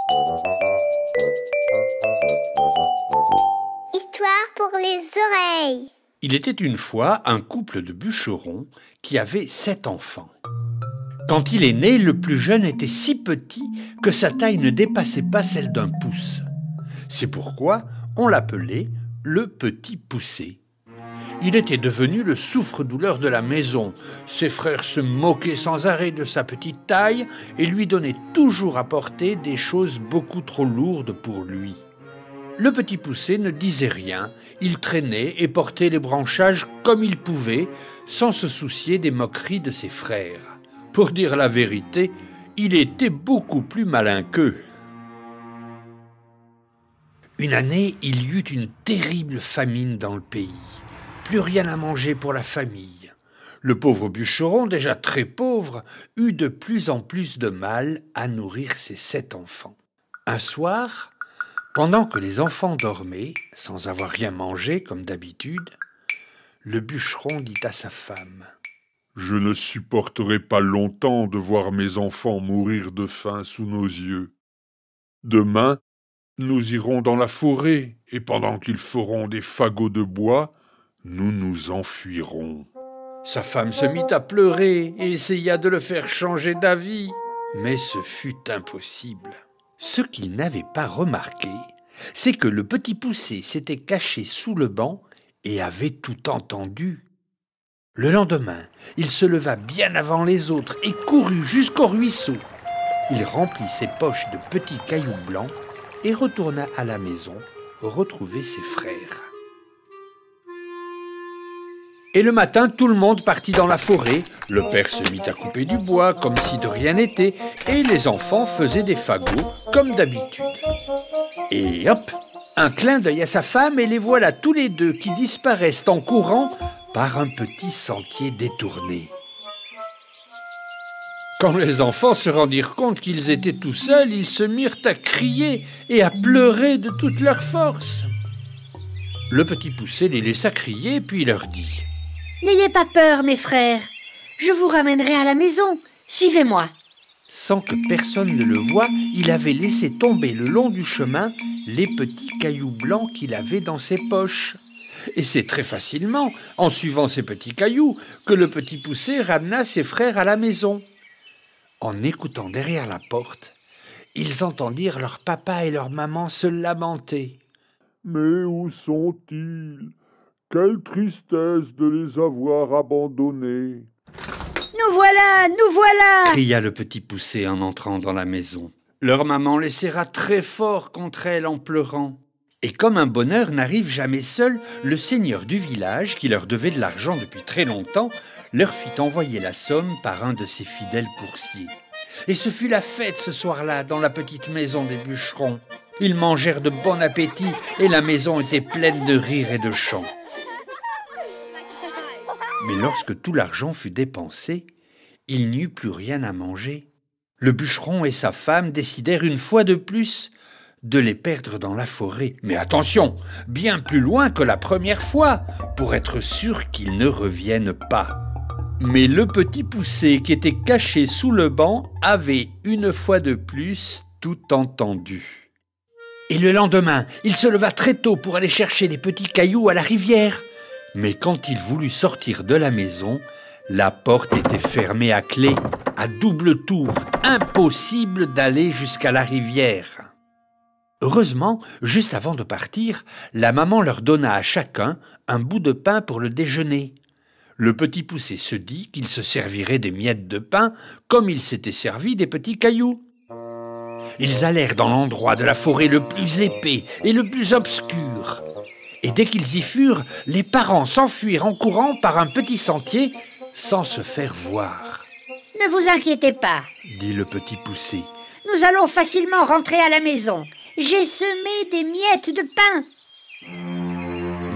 Histoire pour les oreilles. Il était une fois un couple de bûcherons qui avait 7 enfants. Quand il est né, le plus jeune était si petit que sa taille ne dépassait pas celle d'un pouce. C'est pourquoi on l'appelait le petit poucet. Il était devenu le souffre-douleur de la maison. Ses frères se moquaient sans arrêt de sa petite taille et lui donnaient toujours à porter des choses beaucoup trop lourdes pour lui. Le petit poucet ne disait rien, il traînait et portait les branchages comme il pouvait, sans se soucier des moqueries de ses frères. Pour dire la vérité, il était beaucoup plus malin qu'eux. Une année, il y eut une terrible famine dans le pays. Plus rien à manger pour la famille. Le pauvre bûcheron, déjà très pauvre, eut de plus en plus de mal à nourrir ses 7 enfants. Un soir, pendant que les enfants dormaient, sans avoir rien mangé comme d'habitude, le bûcheron dit à sa femme : « Je ne supporterai pas longtemps de voir mes enfants mourir de faim sous nos yeux. Demain, nous irons dans la forêt, et pendant qu'ils feront des fagots de bois, nous nous enfuirons. » Sa femme se mit à pleurer et essaya de le faire changer d'avis, mais ce fut impossible. Ce qu'il n'avait pas remarqué, c'est que le petit poucet s'était caché sous le banc et avait tout entendu. Le lendemain, il se leva bien avant les autres et courut jusqu'au ruisseau. Il remplit ses poches de petits cailloux blancs et retourna à la maison retrouver ses frères. Et le matin, tout le monde partit dans la forêt. Le père se mit à couper du bois comme si de rien n'était, et les enfants faisaient des fagots comme d'habitude. Et hop, un clin d'œil à sa femme et les voilà tous les deux qui disparaissent en courant par un petit sentier détourné. Quand les enfants se rendirent compte qu'ils étaient tout seuls, ils se mirent à crier et à pleurer de toute leur force. Le petit poucet les laissa crier, puis leur dit : « N'ayez pas peur, mes frères. Je vous ramènerai à la maison. Suivez-moi. » Sans que personne ne le voie, il avait laissé tomber le long du chemin les petits cailloux blancs qu'il avait dans ses poches. Et c'est très facilement, en suivant ces petits cailloux, que le petit poucet ramena ses frères à la maison. En écoutant derrière la porte, ils entendirent leur papa et leur maman se lamenter. « Mais où sont-ils ? Quelle tristesse de les avoir abandonnés !» « Nous voilà, nous voilà !» cria le petit poucet en entrant dans la maison. Leur maman les serra très fort contre elle en pleurant. Et comme un bonheur n'arrive jamais seul, le seigneur du village, qui leur devait de l'argent depuis très longtemps, leur fit envoyer la somme par un de ses fidèles coursiers. Et ce fut la fête ce soir-là dans la petite maison des bûcherons. Ils mangèrent de bon appétit et la maison était pleine de rires et de chants. Mais lorsque tout l'argent fut dépensé, il n'y eut plus rien à manger. Le bûcheron et sa femme décidèrent une fois de plus de les perdre dans la forêt. Mais attention, bien plus loin que la première fois, pour être sûr qu'ils ne reviennent pas. Mais le petit poucet qui était caché sous le banc avait une fois de plus tout entendu. Et le lendemain, il se leva très tôt pour aller chercher des petits cailloux à la rivière. Mais quand il voulut sortir de la maison, la porte était fermée à clé, à double tour, impossible d'aller jusqu'à la rivière. Heureusement, juste avant de partir, la maman leur donna à chacun un bout de pain pour le déjeuner. Le petit poucet se dit qu'il se servirait des miettes de pain comme il s'était servi des petits cailloux. Ils allèrent dans l'endroit de la forêt le plus épais et le plus obscur. Et dès qu'ils y furent, les parents s'enfuirent en courant par un petit sentier sans se faire voir. « Ne vous inquiétez pas, » dit le petit poucet. « Nous allons facilement rentrer à la maison. J'ai semé des miettes de pain. »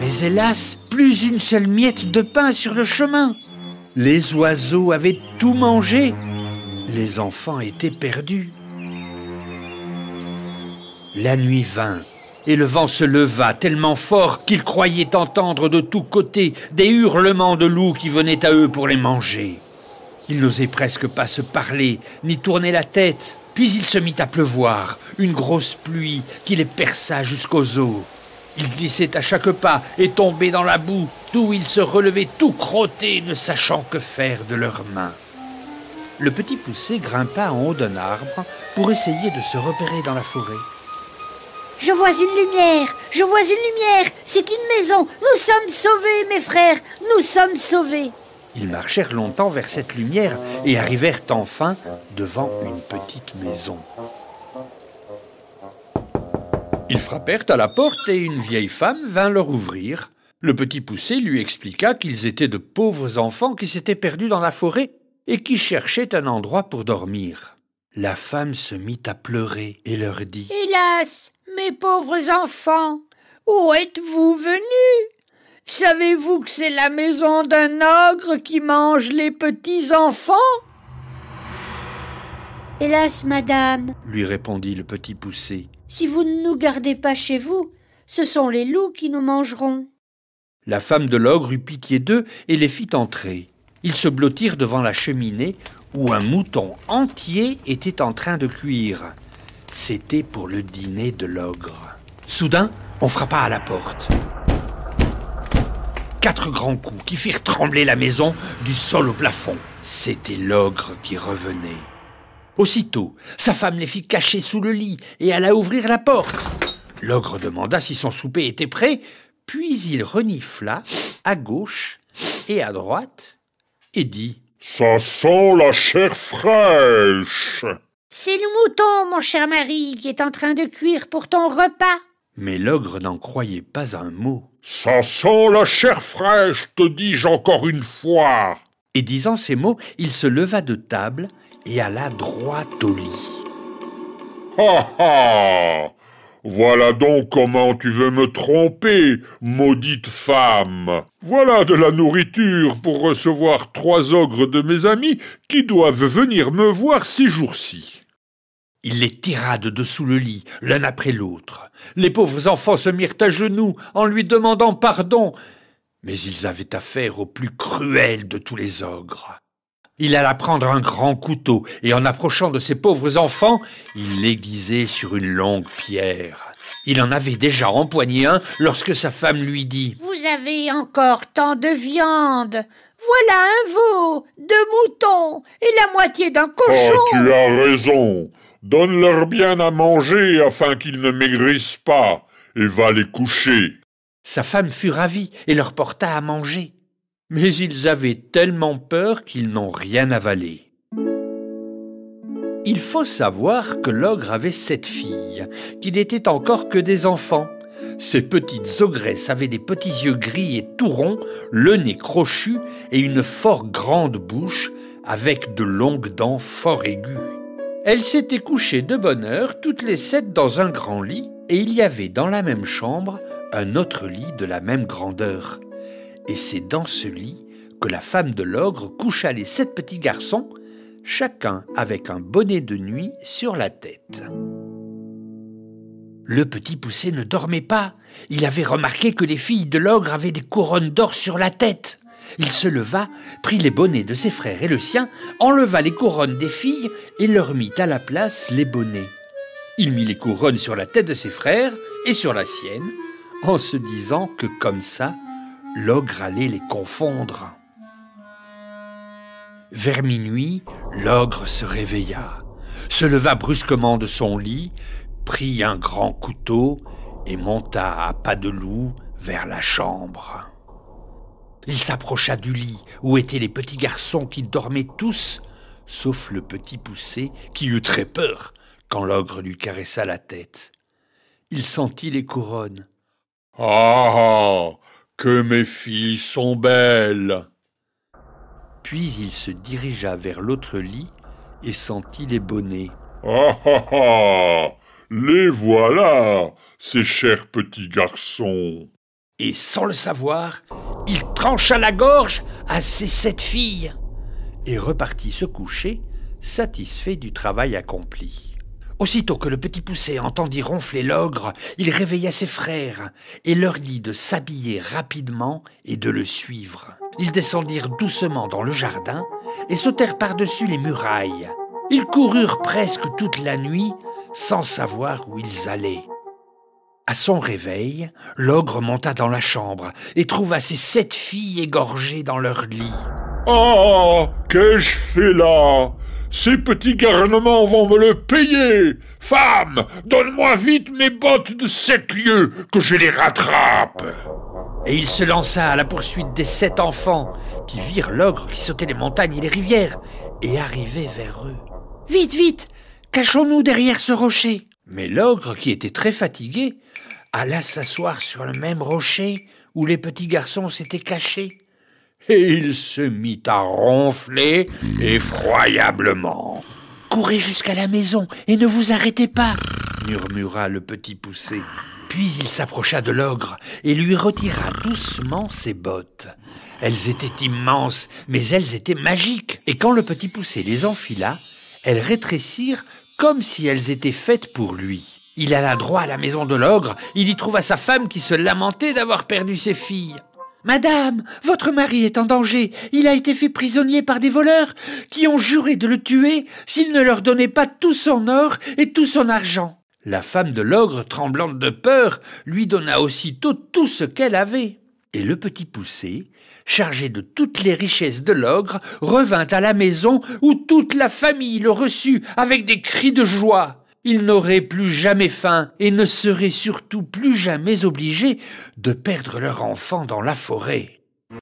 Mais hélas, plus une seule miette de pain sur le chemin. Les oiseaux avaient tout mangé. Les enfants étaient perdus. La nuit vint et le vent se leva tellement fort qu'ils croyaient entendre de tous côtés des hurlements de loups qui venaient à eux pour les manger. Ils n'osaient presque pas se parler, ni tourner la tête. Puis il se mit à pleuvoir, une grosse pluie qui les perça jusqu'aux os. Ils glissaient à chaque pas et tombaient dans la boue, d'où ils se relevaient tout crottés, ne sachant que faire de leurs mains. Le petit poussé grimpa en haut d'un arbre pour essayer de se repérer dans la forêt. « Je vois une lumière, je vois une lumière, c'est une maison, nous sommes sauvés, mes frères, nous sommes sauvés !» Ils marchèrent longtemps vers cette lumière et arrivèrent enfin devant une petite maison. Ils frappèrent à la porte et une vieille femme vint leur ouvrir. Le petit poussé lui expliqua qu'ils étaient de pauvres enfants qui s'étaient perdus dans la forêt et qui cherchaient un endroit pour dormir. La femme se mit à pleurer et leur dit « Hélas, mes pauvres enfants, où êtes-vous venus ? Savez-vous que c'est la maison d'un ogre qui mange les petits enfants ?»« Hélas, madame, lui répondit le petit poussé. Si vous ne nous gardez pas chez vous, ce sont les loups qui nous mangeront. » La femme de l'ogre eut pitié d'eux et les fit entrer. Ils se blottirent devant la cheminée où un mouton entier était en train de cuire. C'était pour le dîner de l'ogre. Soudain, on frappa à la porte. 4 grands coups qui firent trembler la maison du sol au plafond. C'était l'ogre qui revenait. Aussitôt, sa femme les fit cacher sous le lit et alla ouvrir la porte. L'ogre demanda si son souper était prêt, puis il renifla à gauche et à droite et dit « Ça sent la chair fraîche !» « C'est le mouton, mon cher mari, qui est en train de cuire pour ton repas. » Mais l'ogre n'en croyait pas un mot. « Ça sent la chair fraîche, te dis-je encore une fois !» Et disant ces mots, il se leva de table et alla droit au lit. « Ha ha ! Voilà donc comment tu veux me tromper, maudite femme. Voilà de la nourriture pour recevoir 3 ogres de mes amis qui doivent venir me voir ces jours-ci. » Il les tira de dessous le lit, l'un après l'autre. Les pauvres enfants se mirent à genoux en lui demandant pardon, mais ils avaient affaire au plus cruel de tous les ogres. Il alla prendre un grand couteau et en approchant de ces pauvres enfants, il l'aiguisait sur une longue pierre. Il en avait déjà empoigné un lorsque sa femme lui dit « Vous avez encore tant de viande. Voilà un veau, 2 moutons et la moitié d'un cochon. » « Oh, tu as raison. Donne-leur bien à manger afin qu'ils ne maigrissent pas et va les coucher. » Sa femme fut ravie et leur porta à manger. Mais ils avaient tellement peur qu'ils n'ont rien avalé. Il faut savoir que l'ogre avait 7 filles, qui n'étaient encore que des enfants. Ces petites ogresses avaient des petits yeux gris et tout ronds, le nez crochu et une fort grande bouche, avec de longues dents fort aiguës. Elles s'étaient couchées de bonne heure, toutes les 7 dans un grand lit, et il y avait dans la même chambre un autre lit de la même grandeur. Et c'est dans ce lit que la femme de l'ogre coucha les 7 petits garçons, chacun avec un bonnet de nuit sur la tête. Le petit poussé ne dormait pas. Il avait remarqué que les filles de l'ogre avaient des couronnes d'or sur la tête. Il se leva, prit les bonnets de ses frères et le sien, enleva les couronnes des filles et leur mit à la place les bonnets. Il mit les couronnes sur la tête de ses frères et sur la sienne, en se disant que comme ça, l'ogre allait les confondre. Vers minuit, l'ogre se réveilla, se leva brusquement de son lit, prit un grand couteau et monta à pas de loup vers la chambre. Il s'approcha du lit où étaient les petits garçons qui dormaient tous, sauf le petit poussé qui eut très peur quand l'ogre lui caressa la tête. Il sentit les couronnes. « Ah, que mes filles sont belles !» Puis il se dirigea vers l'autre lit et sentit les bonnets. « Ah ah ah, les voilà, ces chers petits garçons !» Et sans le savoir, il trancha la gorge à ses 7 filles et repartit se coucher, satisfait du travail accompli. Aussitôt que le petit poussé entendit ronfler l'ogre, il réveilla ses frères et leur dit de s'habiller rapidement et de le suivre. Ils descendirent doucement dans le jardin et sautèrent par-dessus les murailles. Ils coururent presque toute la nuit sans savoir où ils allaient. À son réveil, l'ogre monta dans la chambre et trouva ses 7 filles égorgées dans leur lit. « Ah, qu'ai-je fait là? Ces petits garnements vont me le payer! Femme, donne-moi vite mes bottes de 7 lieues, que je les rattrape !» Et il se lança à la poursuite des 7 enfants, qui virent l'ogre qui sautait les montagnes et les rivières, et arrivait vers eux. « Vite, vite, cachons-nous derrière ce rocher !» Mais l'ogre, qui était très fatigué, alla s'asseoir sur le même rocher où les petits garçons s'étaient cachés. Et il se mit à ronfler effroyablement. « Courez jusqu'à la maison et ne vous arrêtez pas !» murmura le petit poucet. Puis il s'approcha de l'ogre et lui retira doucement ses bottes. Elles étaient immenses, mais elles étaient magiques. Et quand le petit poucet les enfila, elles rétrécirent comme si elles étaient faites pour lui. Il alla droit à la maison de l'ogre, il y trouva sa femme qui se lamentait d'avoir perdu ses filles. « Madame, votre mari est en danger, il a été fait prisonnier par des voleurs qui ont juré de le tuer s'il ne leur donnait pas tout son or et tout son argent. » La femme de l'ogre, tremblante de peur, lui donna aussitôt tout ce qu'elle avait. Et le petit poucet, chargé de toutes les richesses de l'ogre, revint à la maison où toute la famille le reçut avec des cris de joie. Ils n'auraient plus jamais faim et ne seraient surtout plus jamais obligés de perdre leur enfant dans la forêt.